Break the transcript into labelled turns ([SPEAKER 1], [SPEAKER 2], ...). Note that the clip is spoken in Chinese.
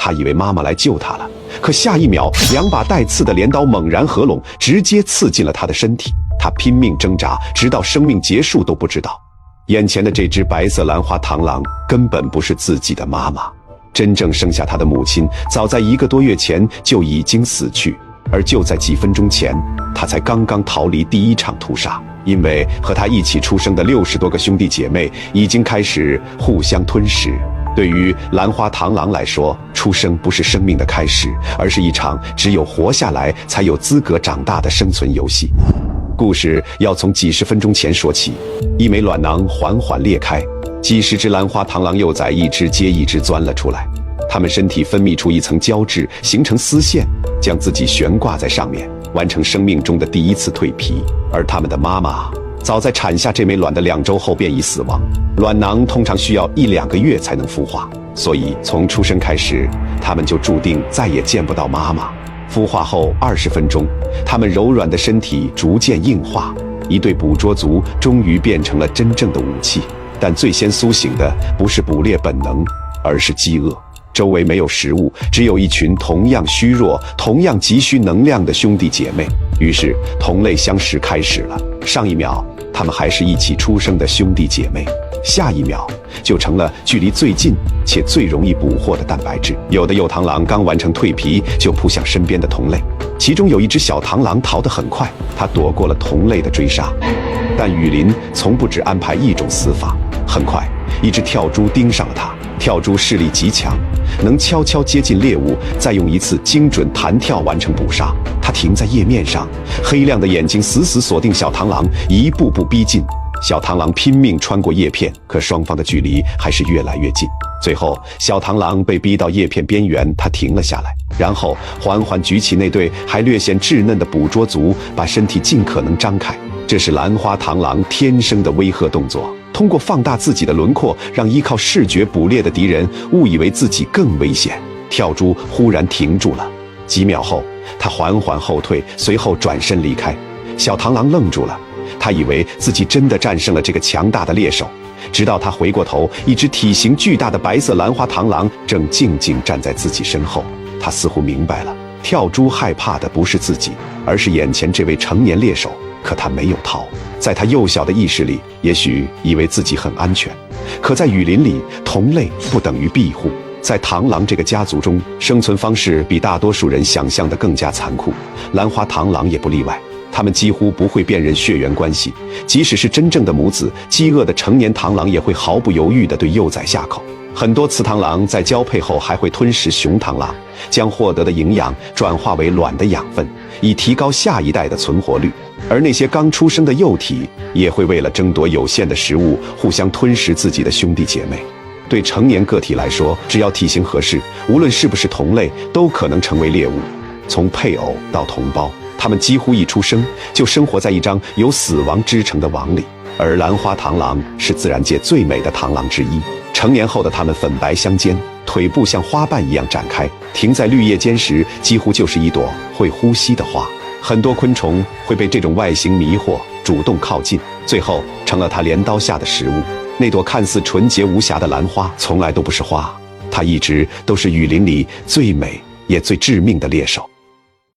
[SPEAKER 1] 他以为妈妈来救他了，可下一秒，2把带刺的镰刀猛然合拢，直接刺进了他的身体。他拼命挣扎，直到生命结束都不知道，眼前的这只白色兰花螳螂根本不是自己的妈妈。真正生下他的母亲，早在1个多月前就已经死去，而就在几分钟前，他才刚刚逃离第1场屠杀。因为和他一起出生的60多个兄弟姐妹已经开始互相吞噬。对于兰花螳螂来说，出生不是生命的开始，而是一场只有活下来才有资格长大的生存游戏。故事要从几十分钟前说起，一枚卵囊缓缓裂开，几十只兰花螳螂幼崽一只接一只钻了出来，它们身体分泌出一层胶质，形成丝线，将自己悬挂在上面，完成生命中的第1次蜕皮。而它们的妈妈早在产下这枚卵的2周后便已死亡。卵囊通常需要1、2个月才能孵化，所以从出生开始，它们就注定再也见不到妈妈。孵化后20分钟，它们柔软的身体逐渐硬化，一对捕捉族终于变成了真正的武器。但最先苏醒的不是捕猎本能，而是饥饿。周围没有食物，只有一群同样虚弱、同样急需能量的兄弟姐妹。于是同类相食开始了。上一秒，他们还是一起出生的兄弟姐妹，下一秒就成了距离最近且最容易捕获的蛋白质。有的幼螳螂刚完成蜕皮，就扑向身边的同类，其中有一只小螳螂逃得很快，它躲过了同类的追杀。但雨林从不只安排一种死法，很快，一只跳蛛盯上了它。跳蛛视力极强，能悄悄接近猎物，再用一次精准弹跳完成捕杀。它停在叶面上，黑亮的眼睛死死锁定小螳螂，一步步逼近。小螳螂拼命穿过叶片，可双方的距离还是越来越近。最后，小螳螂被逼到叶片边缘，它停了下来，然后缓缓举起那对还略显稚嫩的捕捉足，把身体尽可能张开。这是兰花螳螂天生的威吓动作，通过放大自己的轮廓，让依靠视觉捕猎的敌人误以为自己更危险。跳蛛忽然停住了，几秒后，它缓缓后退，随后转身离开。小螳螂愣住了，他以为自己真的战胜了这个强大的猎手。直到他回过头，一只体型巨大的白色兰花螳螂正静静站在自己身后。他似乎明白了，跳蛛害怕的不是自己，而是眼前这位成年猎手。可他没有逃，在他幼小的意识里，也许以为自己很安全。可在雨林里，同类不等于庇护。在螳螂这个家族中，生存方式比大多数人想象的更加残酷，兰花螳螂也不例外。它们几乎不会辨认血缘关系，即使是真正的母子，饥饿的成年螳螂也会毫不犹豫地对幼崽下口。很多雌螳螂在交配后还会吞食雄螳螂，将获得的营养转化为卵的养分，以提高下一代的存活率。而那些刚出生的幼体也会为了争夺有限的食物，互相吞食自己的兄弟姐妹。对成年个体来说，只要体型合适，无论是不是同类，都可能成为猎物。从配偶到同胞，他们几乎一出生就生活在一张由死亡织成的网里。而兰花螳螂是自然界最美的螳螂之一，成年后的它们粉白相间，腿部像花瓣一样展开，停在绿叶间时，几乎就是一朵会呼吸的花。很多昆虫会被这种外形迷惑，主动靠近，最后成了它镰刀下的食物。那朵看似纯洁无瑕的兰花，从来都不是花，它一直都是雨林里最美也最致命的猎手。